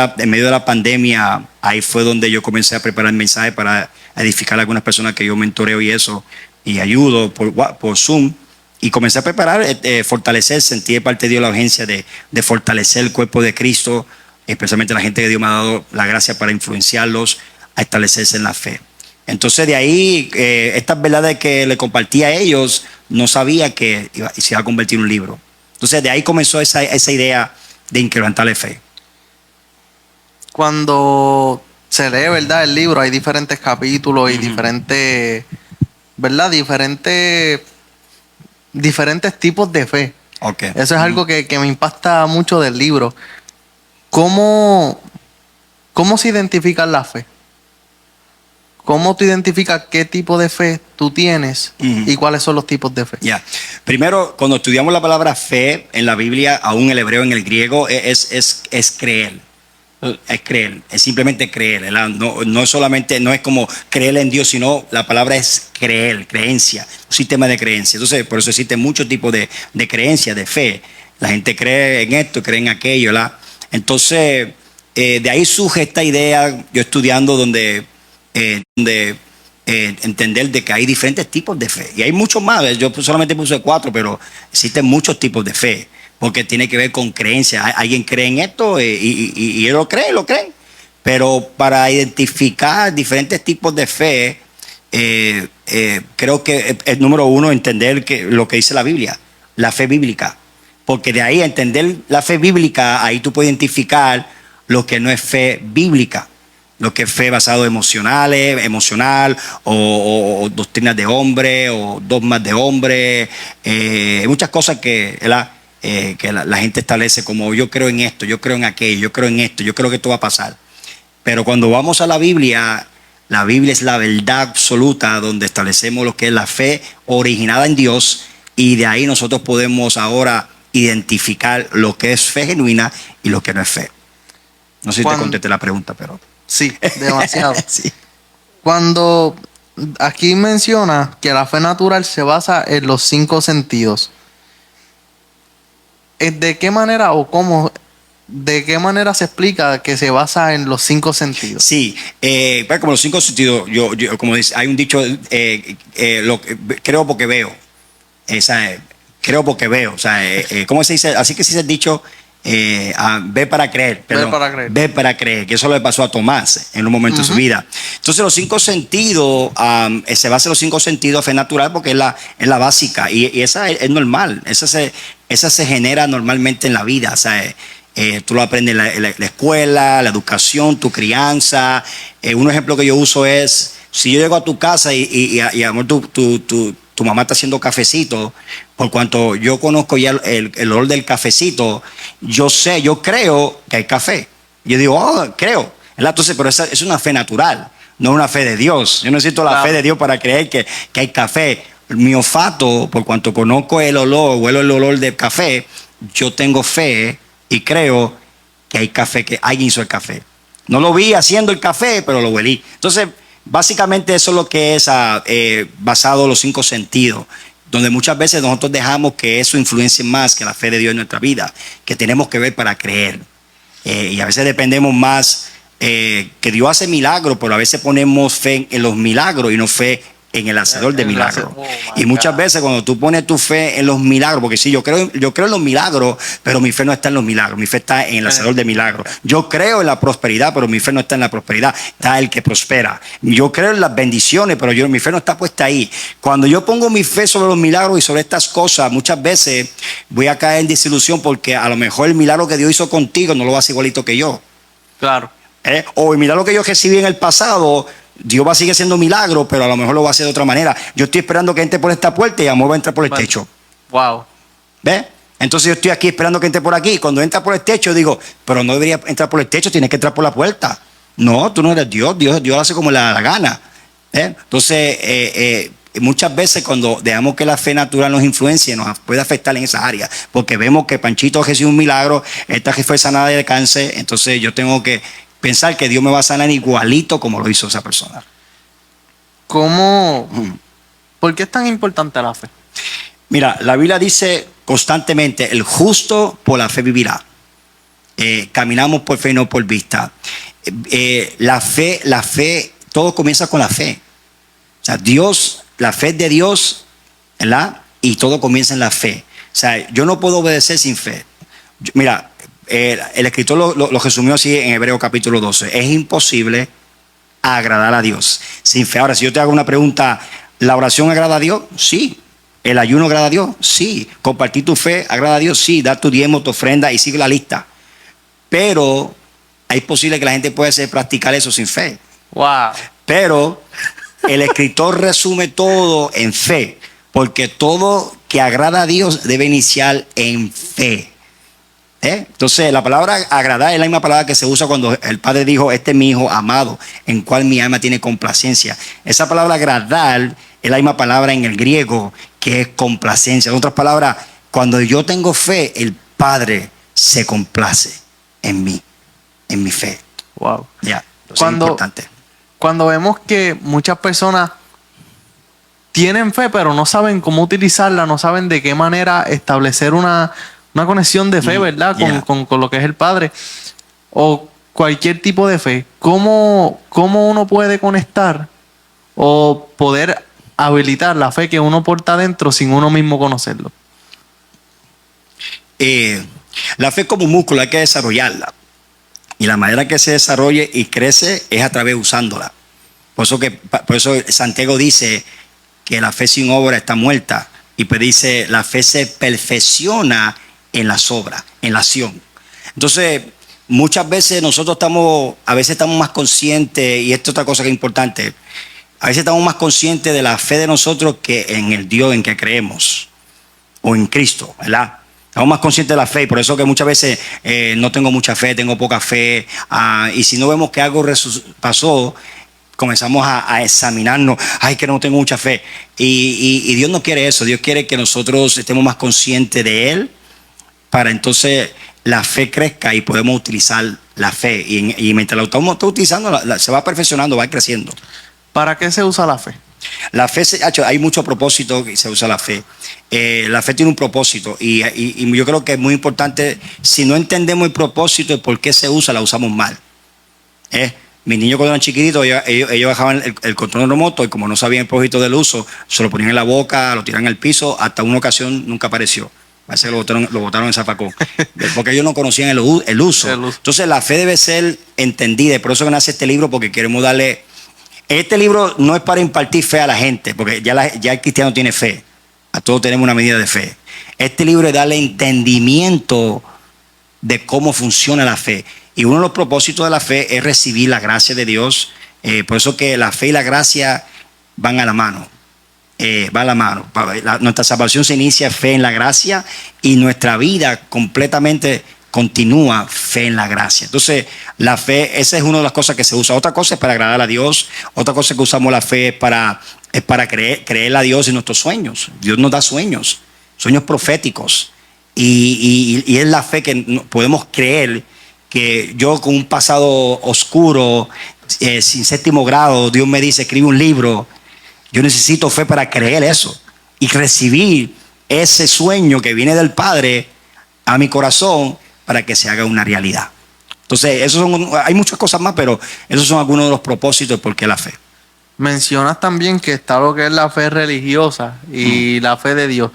la pandemia, ahí fue donde yo comencé a preparar mensajes para edificar a algunas personas que yo mentoreo y eso, y ayudo por Zoom. Y comencé a preparar, fortalecer, sentí de parte de Dios la urgencia de fortalecer el cuerpo de Cristo, especialmente la gente que Dios me ha dado la gracia para influenciarlos a establecerse en la fe. Entonces de ahí, estas verdades que le compartí a ellos, no sabía que se iba a convertir en un libro. Entonces de ahí comenzó esa idea de incrementarle fe. Cuando se lee, ¿verdad?, el libro, hay diferentes capítulos y diferentes, ¿verdad?, diferentes tipos de fe. Okay. Eso es algo que me impacta mucho del libro. ¿Cómo se identifica la fe? ¿Cómo tú identificas qué tipo de fe tú tienes y cuáles son los tipos de fe? Ya. Primero, cuando estudiamos la palabra fe en la Biblia, aún en el hebreo, en el griego, es creer. Es creer, es simplemente creer. No es solamente, no es como creer en Dios, sino la palabra es creer, creencia, un sistema de creencia. Entonces, por eso existen muchos tipos de creencias, de fe. La gente cree en esto, cree en aquello, ¿verdad? Entonces, de ahí surge esta idea, yo estudiando donde entender de que hay diferentes tipos de fe. Y hay muchos más, yo solamente puse 4, pero existen muchos tipos de fe, porque tiene que ver con creencia. Alguien cree en esto y él lo cree. Pero para identificar diferentes tipos de fe, creo que el número 1, entender lo que dice la Biblia, la fe bíblica. Porque de ahí, entender la fe bíblica, ahí tú puedes identificar lo que no es fe bíblica. Lo que es fe basado emocional o doctrinas de hombre o dogmas de hombre. Muchas cosas que la gente establece como yo creo en esto, yo creo en aquello, yo creo en esto, yo creo que esto va a pasar. Pero cuando vamos a la Biblia es la verdad absoluta donde establecemos lo que es la fe originada en Dios, y de ahí nosotros podemos ahora identificar lo que es fe genuina y lo que no es fe. No sé si te contesté la pregunta, pero... Sí, demasiado. Sí. Cuando aquí menciona que la fe natural se basa en los 5 sentidos, ¿de qué manera o cómo, de qué manera se explica que se basa en los 5 sentidos? Sí, como los 5 sentidos, yo como dice, hay un dicho, creo porque veo. Creo porque veo. O sea, ¿cómo se dice? Así que se dice el dicho, ve para creer. Perdón, ve para creer, que eso le pasó a Tomás en un momento de su vida. Entonces los 5 sentidos, se basa en los 5 sentidos, fe natural, porque es la básica, y esa es normal, esa se genera normalmente en la vida. O sea, tú lo aprendes en la escuela, la educación, tu crianza. Un ejemplo que yo uso es, si yo llego a tu casa y amor, tu mamá está haciendo cafecito, por cuanto yo conozco ya el olor del cafecito, yo creo que hay café. Yo digo, creo. Entonces, pero esa es una fe natural, no una fe de Dios. Yo necesito la fe de Dios para creer que hay café. Mi olfato, por cuanto conozco el olor, huelo el olor del café, yo tengo fe y creo que hay café, que alguien hizo el café. No lo vi haciendo el café, pero lo huelí. Entonces, básicamente eso es lo que es basado en los 5 sentidos, donde muchas veces nosotros dejamos que eso influencie más que la fe de Dios en nuestra vida, que tenemos que ver para creer. Y a veces dependemos más que Dios hace milagros, pero a veces ponemos fe en los milagros y no fe en el hacedor de milagros. Y muchas veces cuando tú pones tu fe en los milagros, porque sí, yo creo en los milagros, pero mi fe no está en los milagros, mi fe está en el hacedor de milagros. Yo creo en la prosperidad, pero mi fe no está en la prosperidad, está el que prospera. Yo creo en las bendiciones, pero mi fe no está puesta ahí. Cuando yo pongo mi fe sobre los milagros y sobre estas cosas, muchas veces voy a caer en desilusión, porque a lo mejor el milagro que Dios hizo contigo no lo va a hacer igualito que yo. Claro. O el milagro que yo recibí en el pasado, Dios va a seguir haciendo milagros, pero a lo mejor lo va a hacer de otra manera. Yo estoy esperando que entre por esta puerta y amor va a entrar por el techo. Wow. ¿Ves? Entonces yo estoy aquí esperando que entre por aquí. Cuando entra por el techo digo, pero no debería entrar por el techo, tienes que entrar por la puerta. No, tú no eres Dios. Dios lo hace como le da la gana. Entonces muchas veces cuando dejamos que la fe natural nos influencie, nos puede afectar en esa área, porque vemos que Panchito recibió un milagro, esta que fue sanada de cáncer, entonces yo tengo que pensar que Dios me va a sanar igualito como lo hizo esa persona. ¿Por qué es tan importante la fe? Mira, la Biblia dice constantemente, el justo por la fe vivirá. Caminamos por fe y no por vista. La fe, todo comienza con la fe. O sea, Dios, la fe es de Dios, ¿verdad? Y todo comienza en la fe. O sea, yo no puedo obedecer sin fe. Mira, el escritor lo resumió así en Hebreos capítulo 12. Es imposible agradar a Dios sin fe. Ahora, si yo te hago una pregunta, ¿la oración agrada a Dios? Sí. ¿El ayuno agrada a Dios? Sí. ¿Compartir tu fe agrada a Dios? Sí. Dar tu diezmo, tu ofrenda y sigue la lista. Pero es posible que la gente pueda practicar eso sin fe. Wow. Pero el escritor resume todo en fe, porque todo que agrada a Dios debe iniciar en fe. Entonces, la palabra agradar es la misma palabra que se usa cuando el Padre dijo, este es mi Hijo amado, en cual mi alma tiene complacencia. Esa palabra agradar es la misma palabra en el griego que es complacencia. En otras palabras, cuando yo tengo fe, el Padre se complace en mí, en mi fe. Wow. Ya, es importante. Cuando vemos que muchas personas tienen fe, pero no saben cómo utilizarla, no saben de qué manera establecer una conexión de fe, ¿verdad? Con lo que es el Padre. O cualquier tipo de fe. ¿Cómo uno puede conectar o poder habilitar la fe que uno porta dentro sin uno mismo conocerlo? La fe como un músculo, hay que desarrollarla. Y la manera que se desarrolle y crece es a través de usándola. Por eso Santiago dice que la fe sin obra está muerta. Y pues dice, la fe se perfecciona en las obras, en la acción. Entonces, muchas veces nosotros estamos más conscientes, y esto es otra cosa que es importante, a veces estamos más conscientes de la fe de nosotros que en el Dios en que creemos, o en Cristo, ¿verdad? Estamos más conscientes de la fe, y por eso que muchas veces no tengo mucha fe, tengo poca fe, y si no vemos que algo pasó, comenzamos a examinarnos, ay, que no tengo mucha fe, y Dios no quiere eso. Dios quiere que nosotros estemos más conscientes de Él, para entonces la fe crezca y podemos utilizar la fe, y mientras la estamos utilizando, se va perfeccionando, va creciendo. ¿Para qué se usa la fe? La fe, hay muchos propósitos que se usa la fe. La fe tiene un propósito, y yo creo que es muy importante. Si no entendemos el propósito de por qué se usa, la usamos mal. Mis niños cuando eran chiquititos, ellos bajaban el control remoto, y como no sabían el propósito del uso, se lo ponían en la boca, lo tiraban al piso. Hasta una ocasión nunca apareció. Parece que lo botaron en zafacón, porque ellos no conocían el uso. Entonces la fe debe ser entendida, y por eso que nace este libro, porque queremos darle. Este libro no es para impartir fe a la gente, porque ya el cristiano tiene fe. A todos tenemos una medida de fe. Este libro es darle entendimiento de cómo funciona la fe. Y uno de los propósitos de la fe es recibir la gracia de Dios. Por eso que la fe y la gracia van a la mano. Nuestra salvación se inicia fe en la gracia, y nuestra vida completamente continúa fe en la gracia. Entonces, la fe, esa es una de las cosas que se usa. Otra cosa es para agradar a Dios. Otra cosa que usamos la fe es para creer a Dios en nuestros sueños. Dios nos da sueños proféticos. Y es la fe que podemos creer que yo, con un pasado oscuro, sin séptimo grado, Dios me dice, escribe un libro. Yo necesito fe para creer eso y recibir ese sueño que viene del Padre a mi corazón para que se haga una realidad. Entonces, hay muchas cosas más, pero esos son algunos de los propósitos de por qué la fe. Mencionas también que está lo que es la fe religiosa y la fe de Dios.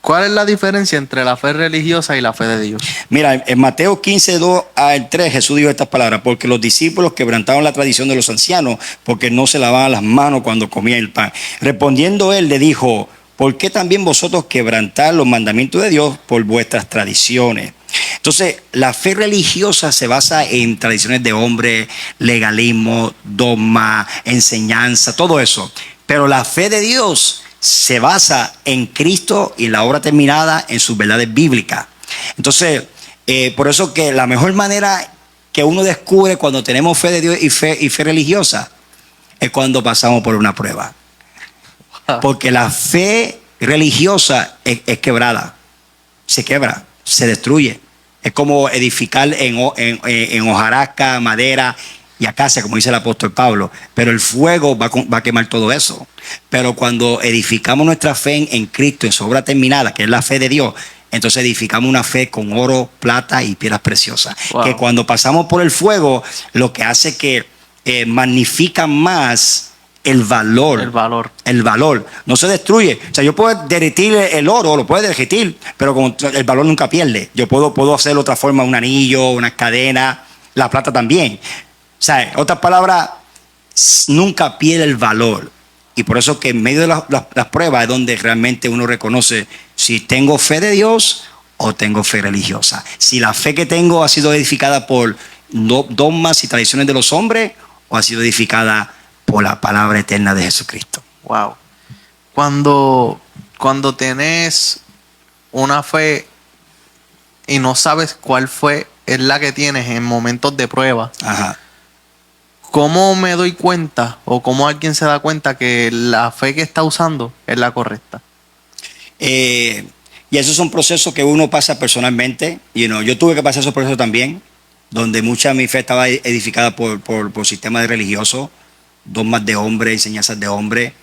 ¿Cuál es la diferencia entre la fe religiosa y la fe de Dios? Mira, en Mateo 15, 2 al 3, Jesús dijo estas palabras: porque los discípulos quebrantaron la tradición de los ancianos, porque no se lavaban las manos cuando comían el pan. Respondiendo él, le dijo: ¿por qué también vosotros quebrantáis los mandamientos de Dios por vuestras tradiciones? Entonces, la fe religiosa se basa en tradiciones de hombre, legalismo, dogma, enseñanza, todo eso. Pero la fe de Dios se basa en Cristo y la obra terminada en sus verdades bíblicas. Entonces, por eso que la mejor manera que uno descubre cuando tenemos fe de Dios y fe religiosa es cuando pasamos por una prueba. Porque la fe religiosa es quebrada. Se quebra, se destruye. Es como edificar en hojarasca, madera y acacia, como dice el apóstol Pablo. Pero el fuego va a quemar todo eso. Pero cuando edificamos nuestra fe en Cristo, en su obra terminada, que es la fe de Dios, entonces edificamos una fe con oro, plata y piedras preciosas. Wow. Que cuando pasamos por el fuego, lo que hace es que magnifica más el valor. El valor. El valor. No se destruye. O sea, yo puedo derretir el oro, lo puedo derretir, pero el valor nunca pierde. Yo puedo hacer de otra forma un anillo, una cadena, la plata también. O sea, en otras palabras, nunca pierde el valor. Y por eso que en medio de las pruebas es donde realmente uno reconoce si tengo fe de Dios o tengo fe religiosa. Si la fe que tengo ha sido edificada por dogmas y tradiciones de los hombres o ha sido edificada por la palabra eterna de Jesucristo. Wow. Cuando tenés una fe y no sabes cuál fe es la que tienes en momentos de prueba, Ajá. ¿cómo me doy cuenta o cómo alguien se da cuenta que la fe que está usando es la correcta? Y esos son procesos que uno pasa personalmente. Yo tuve que pasar esos procesos también, donde mucha de mi fe estaba edificada por sistemas religiosos, dogmas de hombre, enseñanzas de hombre.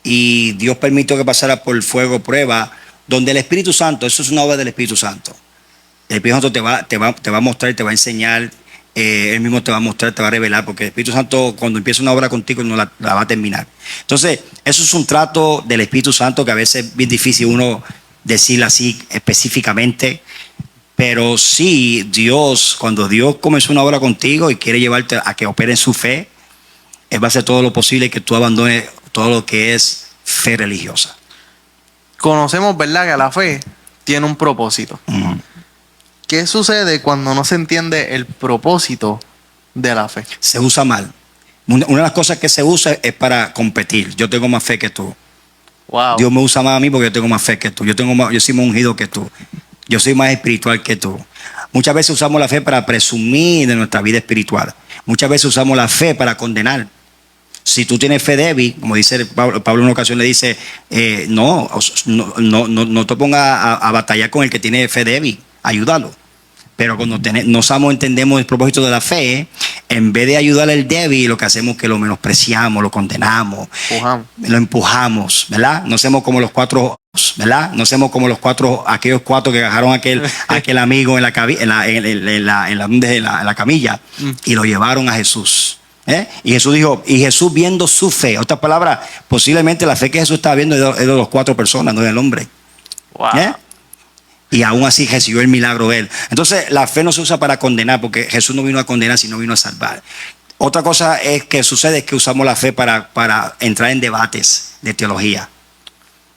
Y Dios permitió que pasara por fuego, prueba, donde el Espíritu Santo, eso es una obra del Espíritu Santo. El Espíritu Santo te va a mostrar, te va a enseñar, Él mismo te va a mostrar, te va a revelar, porque el Espíritu Santo cuando empieza una obra contigo no la va a terminar. Entonces, eso es un trato del Espíritu Santo que a veces es bien difícil uno decirlo así específicamente, pero sí, cuando Dios comenzó una obra contigo y quiere llevarte a que opere en su fe, Él va a hacer todo lo posible que tú abandones todo lo que es fe religiosa. Conocemos, ¿verdad?, que la fe tiene un propósito. Uh-huh. ¿Qué sucede cuando no se entiende el propósito de la fe? Se usa mal. Una de las cosas que se usa es para competir. Yo tengo más fe que tú. Wow. Dios me usa más a mí porque yo tengo más fe que tú. Yo soy más ungido que tú. Yo soy más espiritual que tú. Muchas veces usamos la fe para presumir de nuestra vida espiritual. Muchas veces usamos la fe para condenar. Si tú tienes fe débil, como dice Pablo en una ocasión le dice, no te pongas a batallar con el que tiene fe débil, ayúdalo. Pero cuando no entendemos el propósito de la fe, en vez de ayudar al débil, lo que hacemos es que lo menospreciamos, lo condenamos, lo empujamos, ¿verdad? No hacemos como los cuatro, ¿verdad? No hacemos como aquellos cuatro que agarraron a aquel amigo en la camilla y lo llevaron a Jesús. Y Jesús dijo, y Jesús viendo su fe, otras palabras, posiblemente la fe que Jesús estaba viendo es de las cuatro personas, no del hombre. Wow. Y aún así recibió el milagro de él. Entonces la fe no se usa para condenar, porque Jesús no vino a condenar, sino vino a salvar. Otra cosa que sucede es que usamos la fe para entrar en debates de teología.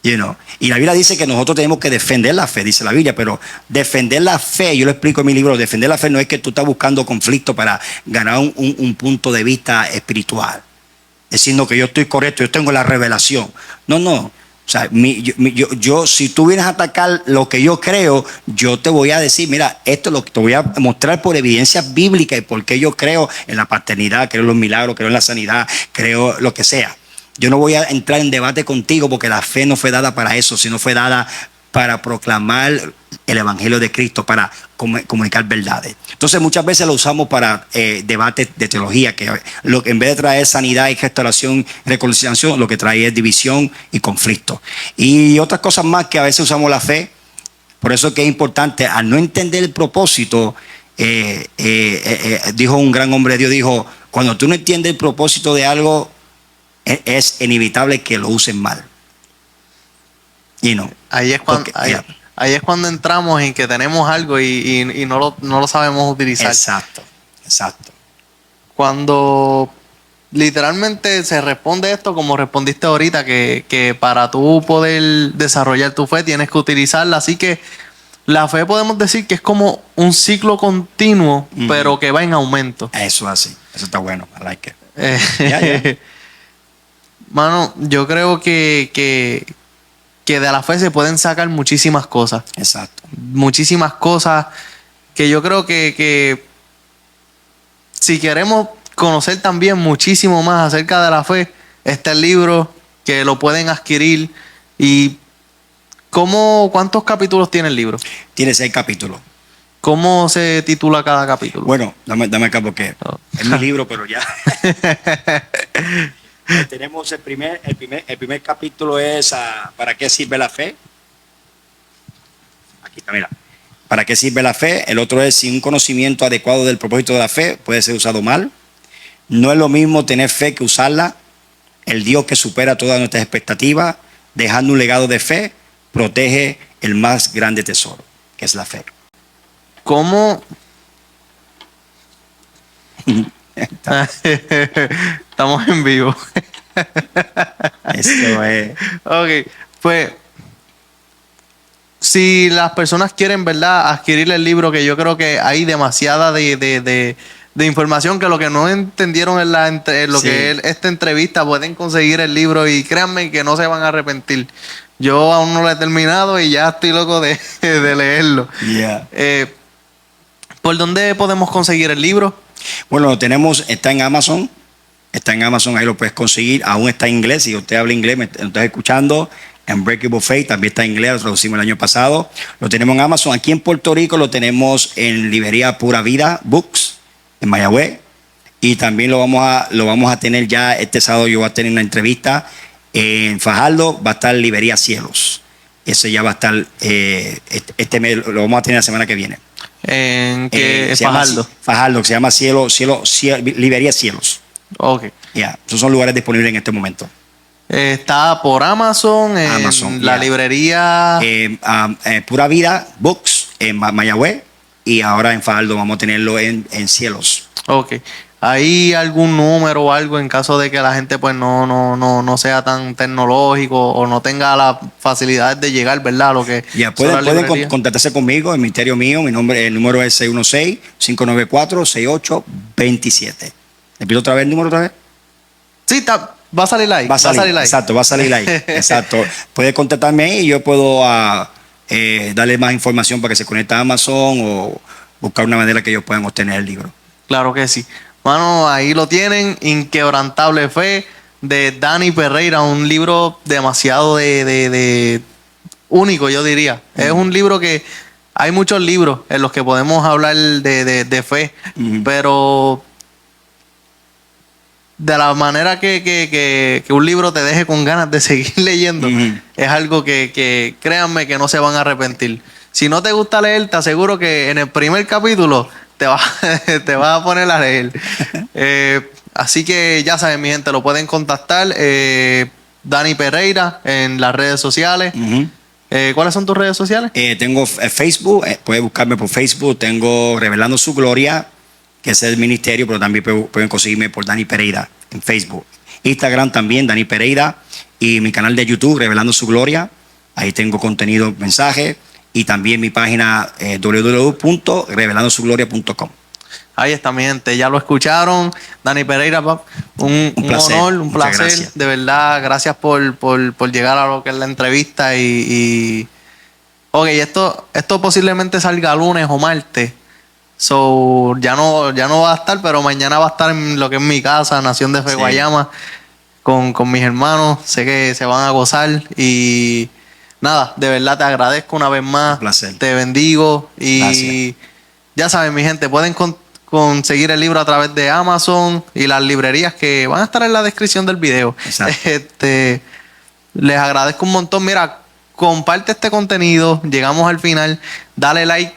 Y la Biblia dice que nosotros tenemos que defender la fe, dice la Biblia, pero defender la fe, yo lo explico en mi libro, defender la fe no es que tú estás buscando conflicto para ganar un punto de vista espiritual. Diciendo que yo estoy correcto, yo tengo la revelación. No. O sea, si tú vienes a atacar lo que yo creo, yo te voy a decir, mira, esto es lo que te voy a mostrar por evidencias bíblicas y por qué yo creo en la paternidad, creo en los milagros, creo en la sanidad, creo lo que sea. Yo no voy a entrar en debate contigo porque la fe no fue dada para eso, sino fue dada para proclamar el evangelio de Cristo, para comunicar verdades. Entonces muchas veces lo usamos para debates de teología, que en vez de traer sanidad y restauración, reconciliación, lo que trae es división y conflicto. Y otras cosas más que a veces usamos la fe. Por eso es que es importante, al no entender el propósito, dijo un gran hombre de Dios, dijo, cuando tú no entiendes el propósito de algo, es inevitable que lo usen mal. Ahí es cuando entramos en que tenemos algo y no lo sabemos utilizar. Exacto. Cuando literalmente se responde esto como respondiste ahorita, que para tú poder desarrollar tu fe tienes que utilizarla. Así que la fe podemos decir que es como un ciclo continuo, pero que va en aumento. Eso es así. Eso está bueno. I like it. Mano, yo creo que de la fe se pueden sacar muchísimas cosas. Exacto. Muchísimas cosas que yo creo que si queremos conocer también muchísimo más acerca de la fe, está el libro que lo pueden adquirir. ¿Y cuántos capítulos tiene el libro? Tiene 6 capítulos. ¿Cómo se titula cada capítulo? Bueno, dame acá porque es mi libro, pero ya. Tenemos el primer capítulo es ¿para qué sirve la fe? Aquí está, mira. ¿Para qué sirve la fe? El otro es si un conocimiento adecuado del propósito de la fe puede ser usado mal. No es lo mismo tener fe que usarla. El Dios que supera todas nuestras expectativas, dejando un legado de fe, protege el más grande tesoro, que es la fe. ¿Cómo? Estamos en vivo. Esto es. Ok, pues si las personas quieren, ¿verdad?, adquirir el libro, que yo creo que hay demasiada de información que lo que no entendieron en lo Sí. que es esta entrevista, pueden conseguir el libro y créanme que no se van a arrepentir. Yo aún no lo he terminado y ya estoy loco de leerlo. Yeah. ¿Por dónde podemos conseguir el libro? Bueno, lo tenemos, está en Amazon, ahí lo puedes conseguir, aún está en inglés, si usted habla inglés, me estás escuchando, Unbreakable Faith también está en inglés, lo traducimos el año pasado, lo tenemos en Amazon, aquí en Puerto Rico lo tenemos en librería Pura Vida Books, en Mayagüez, y también lo vamos a tener ya este sábado, yo voy a tener una entrevista en Fajardo, va a estar librería Cielos, ese ya va a estar, este mes lo vamos a tener la semana que viene. ¿En qué? Se llama Fajardo. Fajardo, que se llama Cielo, Librería Cielos. Ok. Ya, esos son lugares disponibles en este momento. Está por Amazon, en Amazon, la yeah. librería. Pura Vida Books en Mayagüez y ahora en Fajardo vamos a tenerlo en Cielos. Ok. ¿Hay algún número o algo en caso de que la gente pues no sea tan tecnológico o no tenga la facilidad de llegar, ¿verdad? Lo que Ya, son las pueden librerías? contactarse conmigo, el ministerio mío, el número es 616-594-6827. ¿Repito otra vez el número otra vez? Sí, va a salir ahí. Va a salir ahí. Exacto, va a salir ahí. Exacto. Puede contactarme ahí y yo puedo darle más información para que se conecte a Amazon o buscar una manera que ellos puedan obtener el libro. Claro que sí. Mano, ahí lo tienen, Inquebrantable Fe, de Dani Pereira, un libro demasiado de único, yo diría. Es un libro que hay muchos libros en los que podemos hablar de fe, pero de la manera que un libro te deje con ganas de seguir leyendo, es algo que créanme que no se van a arrepentir. Si no te gusta leer, te aseguro que en el primer capítulo te vas a poner a leer. Así que ya saben, mi gente, lo pueden contactar. Dani Pereira en las redes sociales. ¿Cuáles son tus redes sociales? Tengo Facebook, puedes buscarme por Facebook. Tengo Revelando Su Gloria, que es el ministerio, pero también pueden conseguirme por Dani Pereira en Facebook. Instagram también, Dani Pereira. Y mi canal de YouTube, Revelando Su Gloria. Ahí tengo contenido, mensajes. Y también mi página www.revelandosugloria.com. Ahí está, mi gente. Ya lo escucharon. Dani Pereira, un placer. honor, un Muchas placer. gracias. De verdad, gracias por llegar a lo que es la entrevista. Ok, esto posiblemente salga lunes o martes. So, ya no va a estar, pero mañana va a estar en lo que es mi casa, Nación de Fe, Sí. Guayama, con mis hermanos. Sé que se van a gozar y nada, de verdad te agradezco una vez más. Un placer. Te bendigo y Gracias. ya saben, mi gente, pueden conseguir el libro a través de Amazon y las librerías que van a estar en la descripción del video. Exacto. Les agradezco un montón. Mira, comparte este contenido. Llegamos al final. Dale like.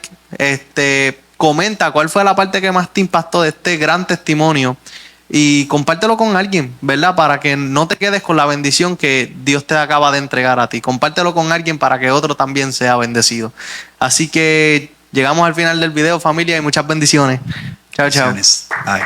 Comenta cuál fue la parte que más te impactó de este gran testimonio. Y compártelo con alguien, ¿verdad? Para que no te quedes con la bendición que Dios te acaba de entregar a ti. Compártelo con alguien para que otro también sea bendecido. Así que llegamos al final del video, familia, y muchas bendiciones. Chao, chao. Bye.